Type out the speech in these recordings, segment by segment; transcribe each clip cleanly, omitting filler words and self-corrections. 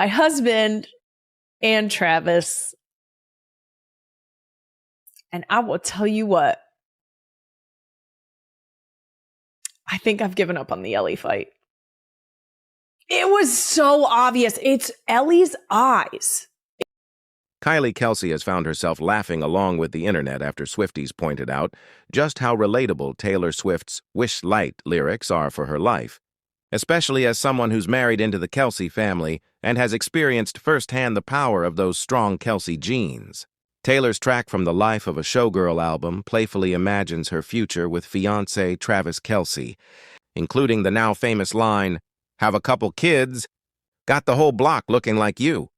my husband and Travis. And I will tell you what, I think I've given up on the Ellie fight. It was so obvious. It's Ellie's eyes. Kylie Kelce has found herself laughing along with the internet after Swifties pointed out just how relatable Taylor Swift's Wish Light lyrics are for her life, especially as someone who's married into the Kelce family and has experienced firsthand the power of those strong Kelce genes. Taylor's track from the Life of a Showgirl album playfully imagines her future with fiancé Travis Kelce, including the now famous line, "Have a couple kids, got the whole block looking like you."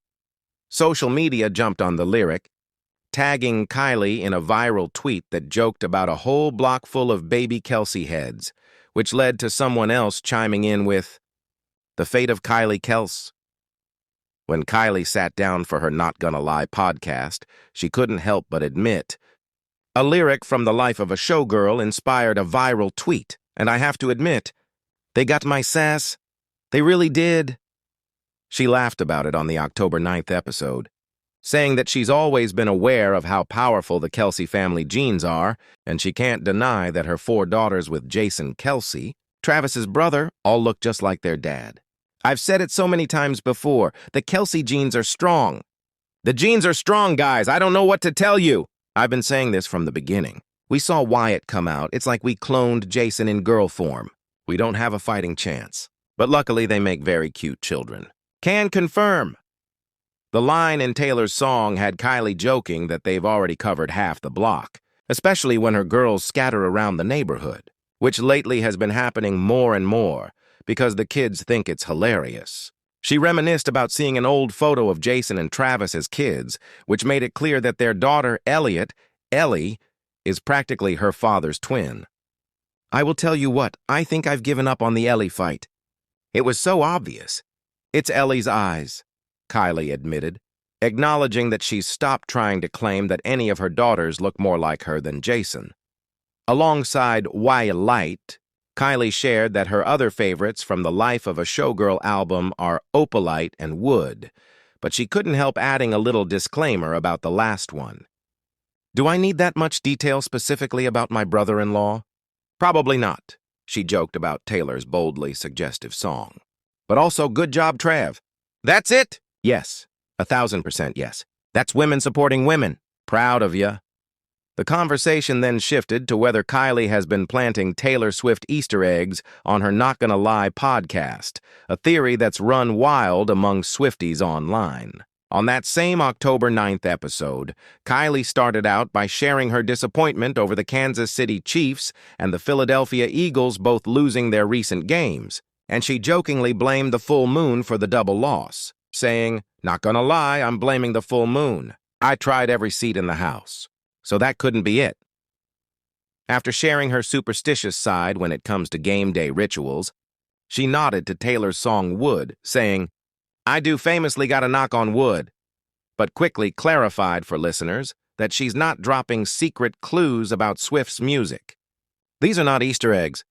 Social media jumped on the lyric, tagging Kylie in a viral tweet that joked about a whole block full of baby Kelce heads, which led to someone else chiming in with, "The fate of Kylie Kelce." When Kylie sat down for her Not Gonna Lie podcast, she couldn't help but admit, "A lyric from the Life of a Showgirl inspired a viral tweet, and I have to admit, they got my sass. They really did." She laughed about it on the October 9th episode, saying that she's always been aware of how powerful the Kelce family genes are, and she can't deny that her 4 daughters with Jason Kelce, Travis's brother, all look just like their dad. "I've said it so many times before, the Kelce genes are strong. The genes are strong, guys. I don't know what to tell you. I've been saying this from the beginning. We saw Wyatt come out. It's like we cloned Jason in girl form. We don't have a fighting chance. But luckily, they make very cute children. Can confirm." The line in Taylor's song had Kylie joking that they've already covered half the block, especially when her girls scatter around the neighborhood, which lately has been happening more and more because the kids think it's hilarious. She reminisced about seeing an old photo of Jason and Travis as kids, which made it clear that their daughter, Ellie, is practically her father's twin. "I will tell you what, I think I've given up on the Ellie fight. It was so obvious. It's Ellie's eyes," Kylie admitted, acknowledging that she's stopped trying to claim that any of her daughters look more like her than Jason. Alongside Why Light, Kylie shared that her other favorites from the Life of a Showgirl album are Opalite and Wood, but she couldn't help adding a little disclaimer about the last one. "Do I need that much detail specifically about my brother-in-law? Probably not," she joked about Taylor's boldly suggestive song. "But also, good job, Trav." "That's it?" "Yes, 1,000% yes. That's women supporting women. Proud of ya." The conversation then shifted to whether Kylie has been planting Taylor Swift Easter eggs on her Not Gonna Lie podcast, a theory that's run wild among Swifties online. On that same October 9th episode, Kylie started out by sharing her disappointment over the Kansas City Chiefs and the Philadelphia Eagles both losing their recent games, and she jokingly blamed the full moon for the double loss, saying, "Not gonna lie, I'm blaming the full moon. I tried every seat in the house. So that couldn't be it." After sharing her superstitious side when it comes to game day rituals, she nodded to Taylor's song Wood, saying, "I do famously gotta knock on wood," but quickly clarified for listeners that she's not dropping secret clues about Swift's music. "These are not Easter eggs.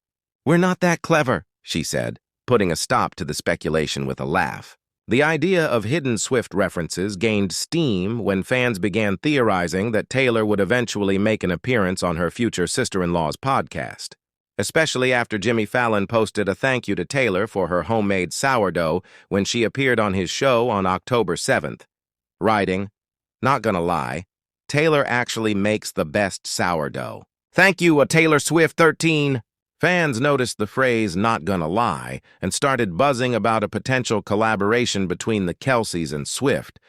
We're not that clever," she said, putting a stop to the speculation with a laugh. The idea of hidden Swift references gained steam when fans began theorizing that Taylor would eventually make an appearance on her future sister-in-law's podcast, especially after Jimmy Fallon posted a thank you to Taylor for her homemade sourdough when she appeared on his show on October 7th, writing, "Not gonna lie, Taylor actually makes the best sourdough. Thank you, a Taylor Swift 13. Fans noticed the phrase "not gonna lie" and started buzzing about a potential collaboration between the Kelces and Swift,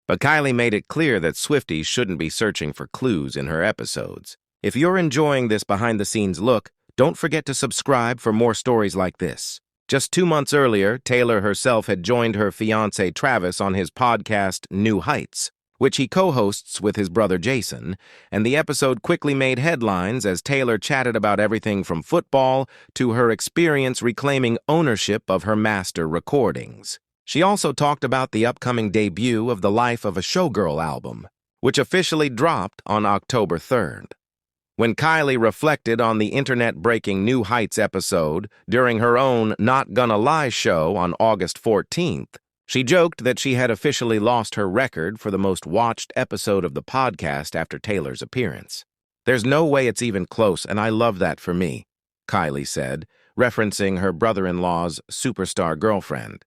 but Kylie made it clear that Swifties shouldn't be searching for clues in her episodes. If you're enjoying this behind-the-scenes look, don't forget to subscribe for more stories like this. Just 2 months earlier, Taylor herself had joined her fiancé Travis on his podcast New Heights, which he co-hosts with his brother Jason, and the episode quickly made headlines as Taylor chatted about everything from football to her experience reclaiming ownership of her master recordings. She also talked about the upcoming debut of the Life of a Showgirl album, which officially dropped on October 3rd. When Kylie reflected on the internet-breaking New Heights episode during her own Not Gonna Lie show on August 14th, She joked that she had officially lost her record for the most watched episode of the podcast after Taylor's appearance. "There's no way it's even close, and I love that for me," Kylie said, referencing her brother-in-law's superstar girlfriend.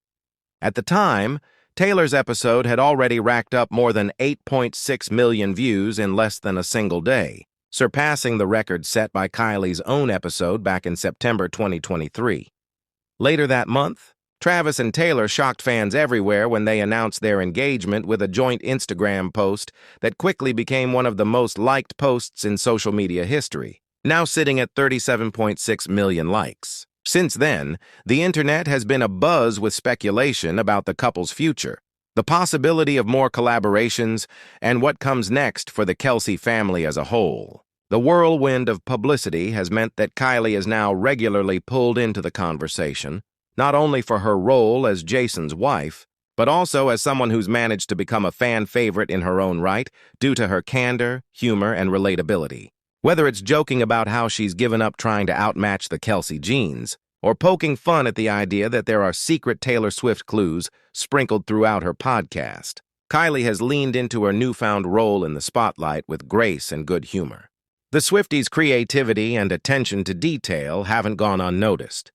At the time, Taylor's episode had already racked up more than 8.6 million views in less than a single day, surpassing the record set by Kylie's own episode back in September 2023. Later that month, Travis and Taylor shocked fans everywhere when they announced their engagement with a joint Instagram post that quickly became one of the most liked posts in social media history, now sitting at 37.6 million likes. Since then, the internet has been abuzz with speculation about the couple's future, the possibility of more collaborations, and what comes next for the Kelce family as a whole. The whirlwind of publicity has meant that Kylie is now regularly pulled into the conversation, not only for her role as Jason's wife, but also as someone who's managed to become a fan favorite in her own right due to her candor, humor, and relatability. Whether it's joking about how she's given up trying to outmatch the Kelce genes, or poking fun at the idea that there are secret Taylor Swift clues sprinkled throughout her podcast, Kylie has leaned into her newfound role in the spotlight with grace and good humor. The Swifties' creativity and attention to detail haven't gone unnoticed,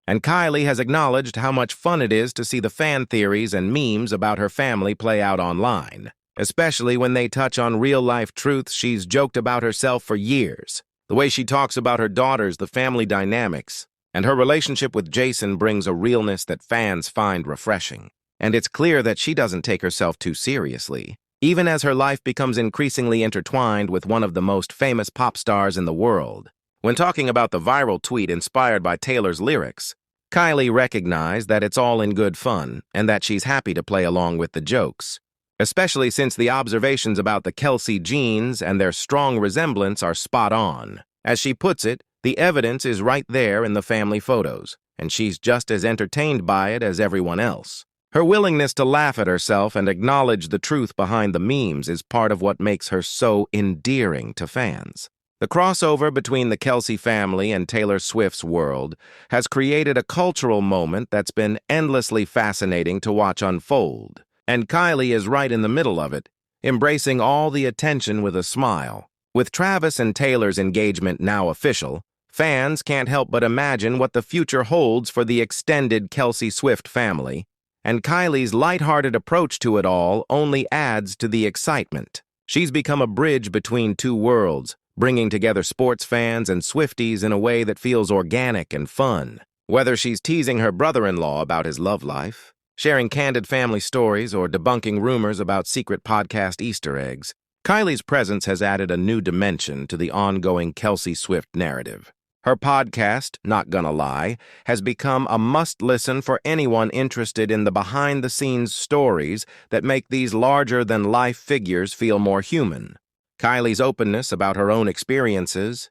and Kylie has acknowledged how much fun it is to see the fan theories and memes about her family play out online, especially when they touch on real-life truths she's joked about herself for years. The way she talks about her daughters, the family dynamics, and her relationship with Jason brings a realness that fans find refreshing. And it's clear that she doesn't take herself too seriously, even as her life becomes increasingly intertwined with one of the most famous pop stars in the world. When talking about the viral tweet inspired by Taylor's lyrics, Kylie recognized that it's all in good fun and that she's happy to play along with the jokes, especially since the observations about the Kelce genes and their strong resemblance are spot on. As she puts it, the evidence is right there in the family photos, and she's just as entertained by it as everyone else. Her willingness to laugh at herself and acknowledge the truth behind the memes is part of what makes her so endearing to fans. The crossover between the Kelce family and Taylor Swift's world has created a cultural moment that's been endlessly fascinating to watch unfold, and Kylie is right in the middle of it, embracing all the attention with a smile. With Travis and Taylor's engagement now official, fans can't help but imagine what the future holds for the extended Kelce-Swift family, and Kylie's lighthearted approach to it all only adds to the excitement. She's become a bridge between two worlds, bringing together sports fans and Swifties in a way that feels organic and fun. Whether she's teasing her brother-in-law about his love life, sharing candid family stories, or debunking rumors about secret podcast Easter eggs, Kylie's presence has added a new dimension to the ongoing Kelce-Swift narrative. Her podcast, Not Gonna Lie, has become a must-listen for anyone interested in the behind-the-scenes stories that make these larger-than-life figures feel more human. Kylie's openness about her own experiences,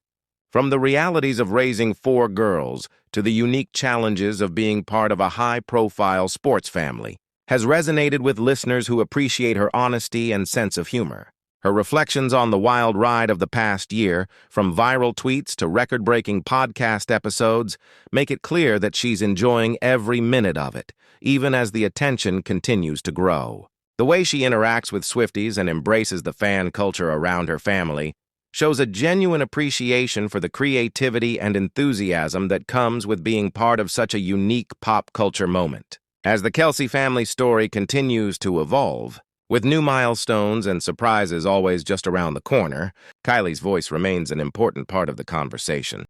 from the realities of raising 4 girls to the unique challenges of being part of a high-profile sports family, has resonated with listeners who appreciate her honesty and sense of humor. Her reflections on the wild ride of the past year, from viral tweets to record-breaking podcast episodes, make it clear that she's enjoying every minute of it, even as the attention continues to grow. The way she interacts with Swifties and embraces the fan culture around her family shows a genuine appreciation for the creativity and enthusiasm that comes with being part of such a unique pop culture moment. As the Kelce family story continues to evolve, with new milestones and surprises always just around the corner, Kylie's voice remains an important part of the conversation.